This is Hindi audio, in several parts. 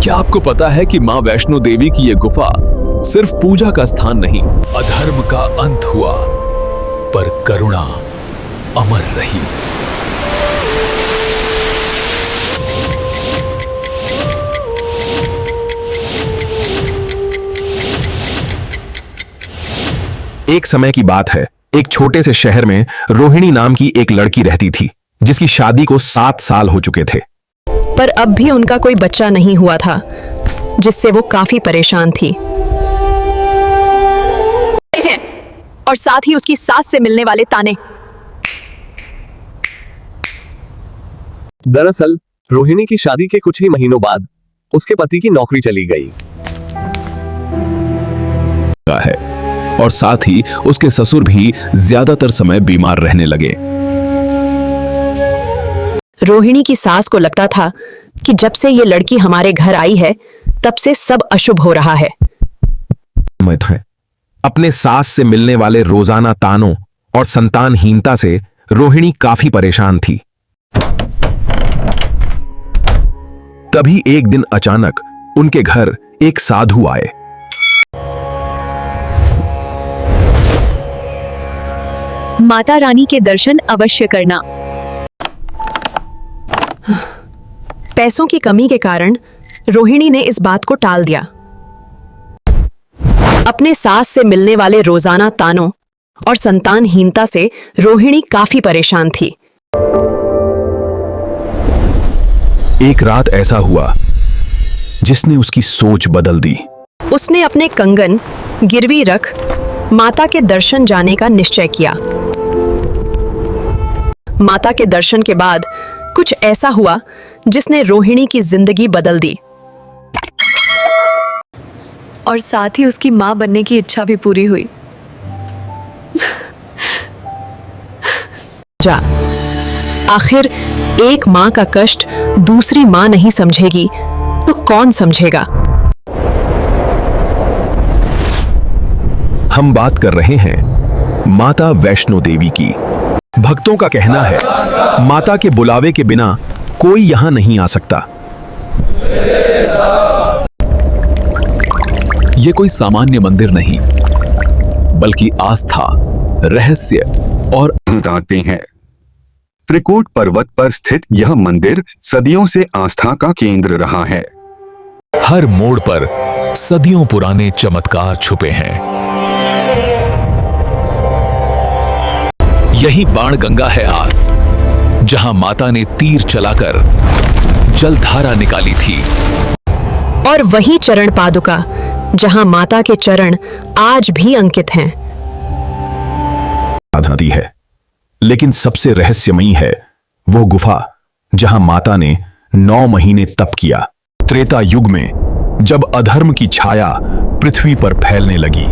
क्या आपको पता है कि मां वैष्णो देवी की यह गुफा सिर्फ पूजा का स्थान नहीं, अधर्म का अंत हुआ पर करुणा अमर रही। एक समय की बात है, एक छोटे से शहर में रोहिणी नाम की एक लड़की रहती थी, जिसकी शादी को 7 साल हो चुके थे। पर अब भी उनका कोई बच्चा नहीं हुआ था, जिससे वो काफी परेशान थी। और साथ ही उसकी सास से मिलने वाले ताने। दरअसल रोहिणी की शादी के कुछ ही महीनों बाद उसके पति की नौकरी चली गई है और साथ ही उसके ससुर भी ज्यादातर समय बीमार रहने लगे। रोहिणी की सास को लगता था कि जब से ये लड़की हमारे घर आई है, तब से सब अशुभ हो रहा है। अपने सास से मिलने वाले रोजाना तानों और संतानहीनता से रोहिणी काफी परेशान थी। तभी एक दिन अचानक उनके घर एक साधु आए। माता रानी के दर्शन अवश्य करना। पैसों की कमी के कारण रोहिणी ने इस बात को टाल दिया। अपने सास से मिलने वाले रोजाना तानों और संतानहीनता से रोहिणी काफी परेशान थी। एक रात ऐसा हुआ जिसने उसकी सोच बदल दी। उसने अपने कंगन गिरवी रख माता के दर्शन जाने का निश्चय किया। माता के दर्शन के बाद कुछ ऐसा हुआ जिसने रोहिणी की जिंदगी बदल दी और साथ ही उसकी मां बनने की इच्छा भी पूरी हुई। आखिर एक मां का कष्ट दूसरी मां नहीं समझेगी तो कौन समझेगा। हम बात कर रहे हैं माता वैष्णो देवी की। भक्तों का कहना है माता के बुलावे के बिना कोई यहां नहीं आ सकता। ये कोई सामान्य मंदिर नहीं, बल्कि आस्था, रहस्य और बताते हैं। त्रिकूट पर्वत पर स्थित यह मंदिर सदियों से आस्था का केंद्र रहा है। हर मोड़ पर सदियों पुराने चमत्कार छुपे हैं। यही बाण गंगा है आज, जहां माता ने तीर चलाकर जलधारा निकाली थी। और वही चरण पादुका जहां माता के चरण आज भी अंकित हैं। आधी है, लेकिन सबसे रहस्यमयी है वो गुफा जहां माता ने 9 महीने तप किया। त्रेता युग में जब अधर्म की छाया पृथ्वी पर फैलने लगी,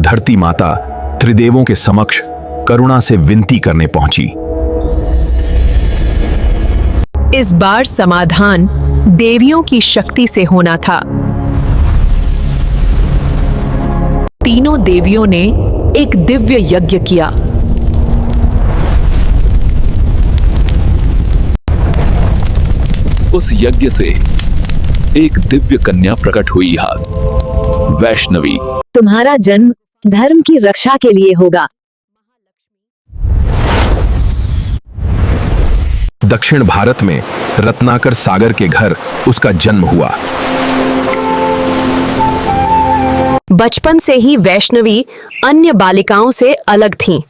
धरती माता त्रिदेवों के समक्ष करुणा से विनती करने पहुंची। इस बार समाधान देवियों की शक्ति से होना था। तीनों देवियों ने एक दिव्य यज्ञ किया। उस यज्ञ से एक दिव्य कन्या प्रकट हुई है, वैष्णवी। तुम्हारा जन्म धर्म की रक्षा के लिए होगा। दक्षिण भारत में रत्नाकर सागर के घर उसका जन्म हुआ। बचपन से ही वैष्णवी अन्य बालिकाओं से अलग थीं।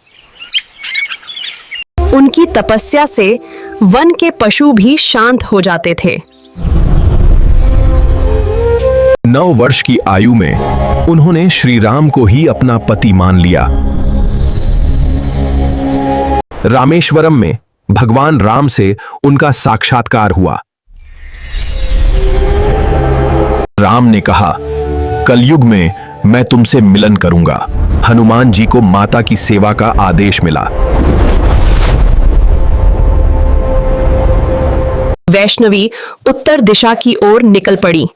उनकी तपस्या से वन के पशु भी शांत हो जाते थे। 9 वर्ष की आयु में उन्होंने श्री राम को ही अपना पति मान लिया। रामेश्वरम में भगवान राम से उनका साक्षात्कार हुआ। राम ने कहा, कलयुग में मैं तुमसे मिलन करूंगा। हनुमान जी को माता की सेवा का आदेश मिला। वैष्णवी उत्तर दिशा की ओर निकल पड़ी।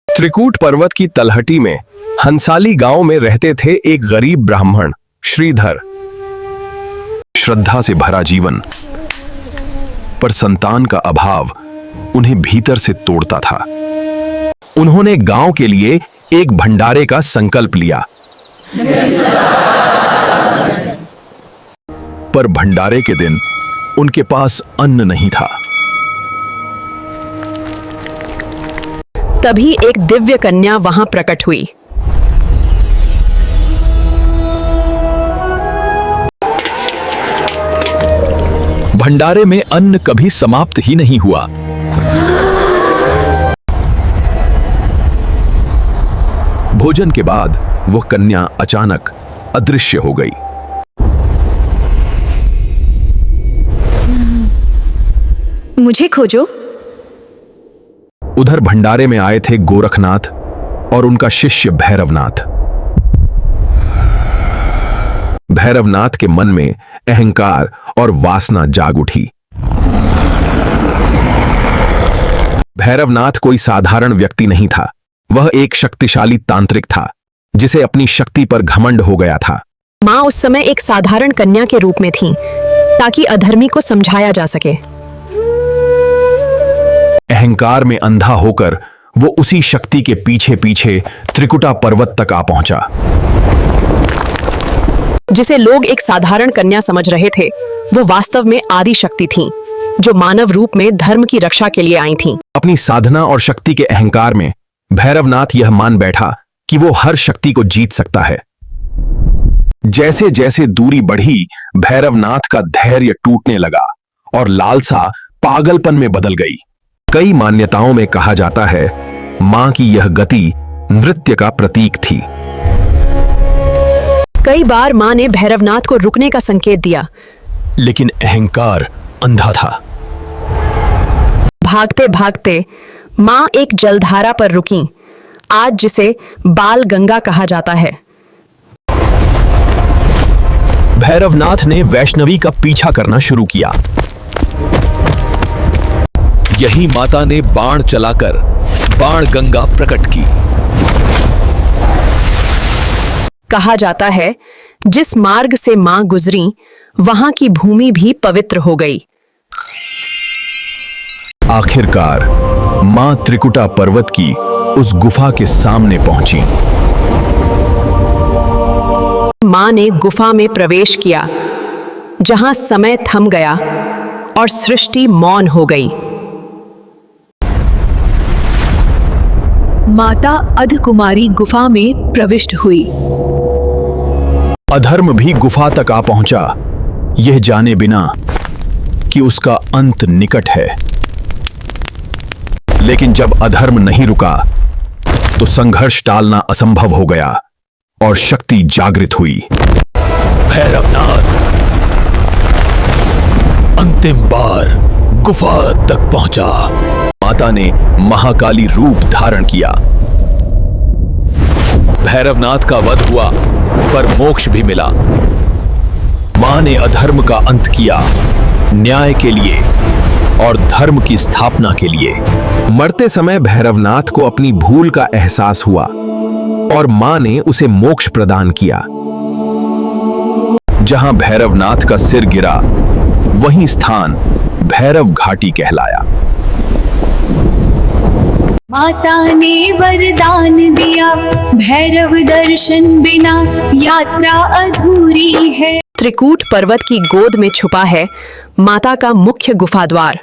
त्रिकूट पर्वत की तलहटी में हंसाली गांव में रहते थे एक गरीब ब्राह्मण श्रीधर। श्रद्धा से भरा जीवन, पर संतान का अभाव उन्हें भीतर से तोड़ता था। उन्होंने गांव के लिए एक भंडारे का संकल्प लिया, पर भंडारे के दिन उनके पास अन्न नहीं था। तभी एक दिव्य कन्या वहां प्रकट हुई। भंडारे में अन्न कभी समाप्त ही नहीं हुआ। भोजन के बाद वह कन्या अचानक अदृश्य हो गई। मुझे खोजो। उधर भंडारे में आए थे गोरखनाथ और उनका शिष्य भैरवनाथ। भैरवनाथ के मन में अहंकार और वासना जाग उठी। भैरवनाथ कोई साधारण व्यक्ति नहीं था, वह एक शक्तिशाली तांत्रिक था जिसे अपनी शक्ति पर घमंड हो गया था। माँ उस समय एक साधारण कन्या के रूप में थी ताकि अधर्मी को समझाया जा सके। अहंकार में अंधा होकर वो उसी शक्ति के पीछे पीछे त्रिकुटा पर्वत तक आ पहुंचा। जिसे लोग एक साधारण कन्या समझ रहे थे, वो वास्तव में आदि शक्ति थीं, जो मानव रूप में धर्म की रक्षा के लिए आई थीं। अपनी साधना और शक्ति के अहंकार में भैरवनाथ यह मान बैठा कि वो हर शक्ति को जीत सकता है। जैसे जैसे दूरी बढ़ी, भैरवनाथ का धैर्य टूटने लगा और लालसा पागलपन में बदल गई। कई मान्यताओं में कहा जाता है, मां की यह गति नृत्य का प्रतीक थी। कई बार मां ने भैरवनाथ को रुकने का संकेत दिया, लेकिन अहंकार अंधा था। भागते भागते मां एक जलधारा पर रुकी, आज जिसे बाल गंगा कहा जाता है। भैरवनाथ ने वैष्णवी का पीछा करना शुरू किया। यही माता ने बाण चलाकर बाण गंगा प्रकट की। कहा जाता है, जिस मार्ग से मां गुजरी, वहां की भूमि भी पवित्र हो गई। आखिरकार मां त्रिकुटा पर्वत की उस गुफा के सामने पहुंची। मां ने गुफा में प्रवेश किया, जहां समय थम गया और सृष्टि मौन हो गई। माता अधकुमारी गुफा में प्रविष्ट हुई। अधर्म भी गुफा तक आ पहुंचा, यह जाने बिना कि उसका अंत निकट है। लेकिन जब अधर्म नहीं रुका, तो संघर्ष टालना असंभव हो गया और शक्ति जागृत हुई। भैरवनाथ अंतिम बार गुफा तक पहुंचा। माता ने महाकाली रूप धारण किया। भैरवनाथ का वध हुआ, पर मोक्ष भी मिला। मां ने अधर्म का अंत किया, न्याय के लिए और धर्म की स्थापना के लिए। मरते समय भैरवनाथ को अपनी भूल का एहसास हुआ और मां ने उसे मोक्ष प्रदान किया। जहां भैरवनाथ का सिर गिरा, वही स्थान भैरव घाटी कहलाया। माता ने वरदान दिया, भैरव दर्शन बिना यात्रा अधूरी है। त्रिकूट पर्वत की गोद में छुपा है माता का मुख्य गुफा द्वार।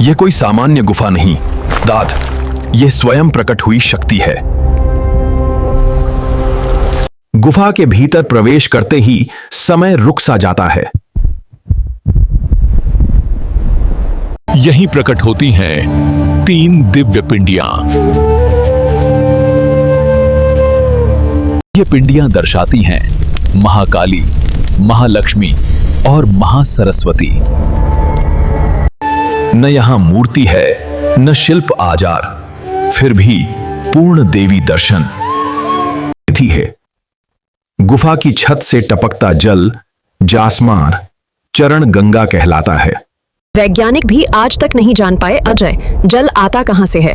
यह कोई सामान्य गुफा नहीं, दाद, यह स्वयं प्रकट हुई शक्ति है। गुफा के भीतर प्रवेश करते ही समय रुक सा जाता है। यहीं प्रकट होती हैं 3 दिव्य पिंडियां। ये पिंडियां दर्शाती हैं महाकाली, महालक्ष्मी और महासरस्वती। न यहां मूर्ति है, न शिल्प आजार, फिर भी पूर्ण देवी दर्शन थी है। गुफा की छत से टपकता जल जासमार चरण गंगा कहलाता है। वैज्ञानिक भी आज तक नहीं जान पाए, अजय, जल आता कहां से है।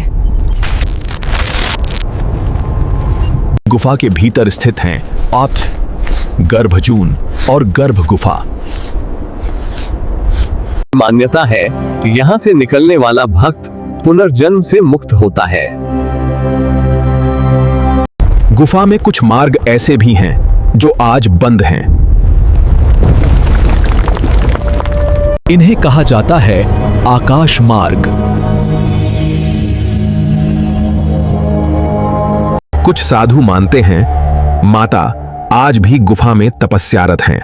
गुफा के भीतर स्थित हैं गर्भजून और गर्भ गुफा। मान्यता है यहाँ से निकलने वाला भक्त पुनर्जन्म से मुक्त होता है। गुफा में कुछ मार्ग ऐसे भी हैं जो आज बंद हैं। इन्हें कहा जाता है आकाश मार्ग। कुछ साधु मानते हैं माता आज भी गुफा में तपस्यारत हैं।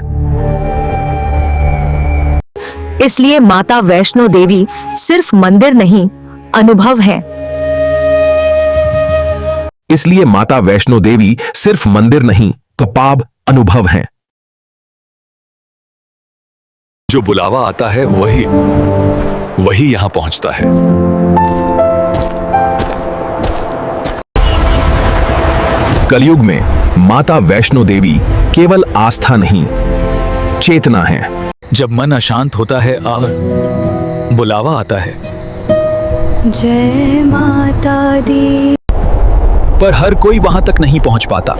इसलिए माता वैष्णो देवी सिर्फ मंदिर नहीं, अनुभव है। इसलिए माता वैष्णो देवी सिर्फ मंदिर नहीं, कपाब अनुभव हैं। जो बुलावा आता है वही यहां पहुंचता है। कलयुग में माता वैष्णो देवी केवल आस्था नहीं, चेतना है। जब मन अशांत होता है बुलावा आता है। जय माता दी। पर हर कोई वहां तक नहीं पहुंच पाता,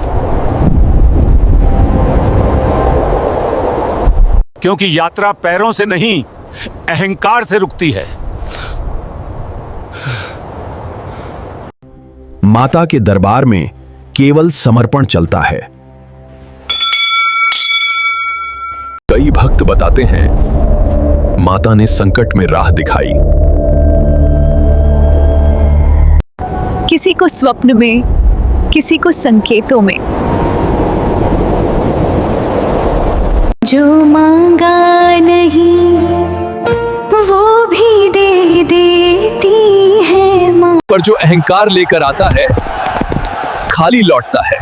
क्योंकि यात्रा पैरों से नहीं, अहंकार से रुकती है। माता के दरबार में केवल समर्पण चलता है। कई भक्त बताते हैं माता ने संकट में राह दिखाई। किसी को स्वप्न में, किसी को संकेतों में। जो मांगा नहीं वो भी दे देती है माँ। पर जो अहंकार लेकर आता है खाली लौटता है।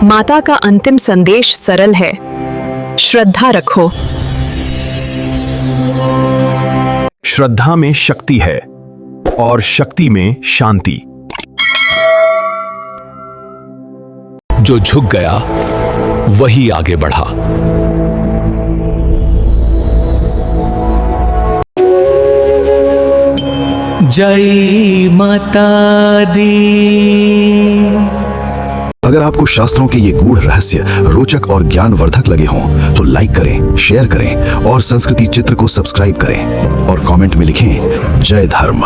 माता का अंतिम संदेश सरल है, श्रद्धा रखो। श्रद्धा में शक्ति है और शक्ति में शांति। जो झुक गया वही आगे बढ़ा। जय माता दी। अगर आपको शास्त्रों के ये गूढ़ रहस्य रोचक और ज्ञानवर्धक लगे हों तो लाइक करें, शेयर करें और संस्कृति चित्र को सब्सक्राइब करें और कमेंट में लिखें जय धर्म।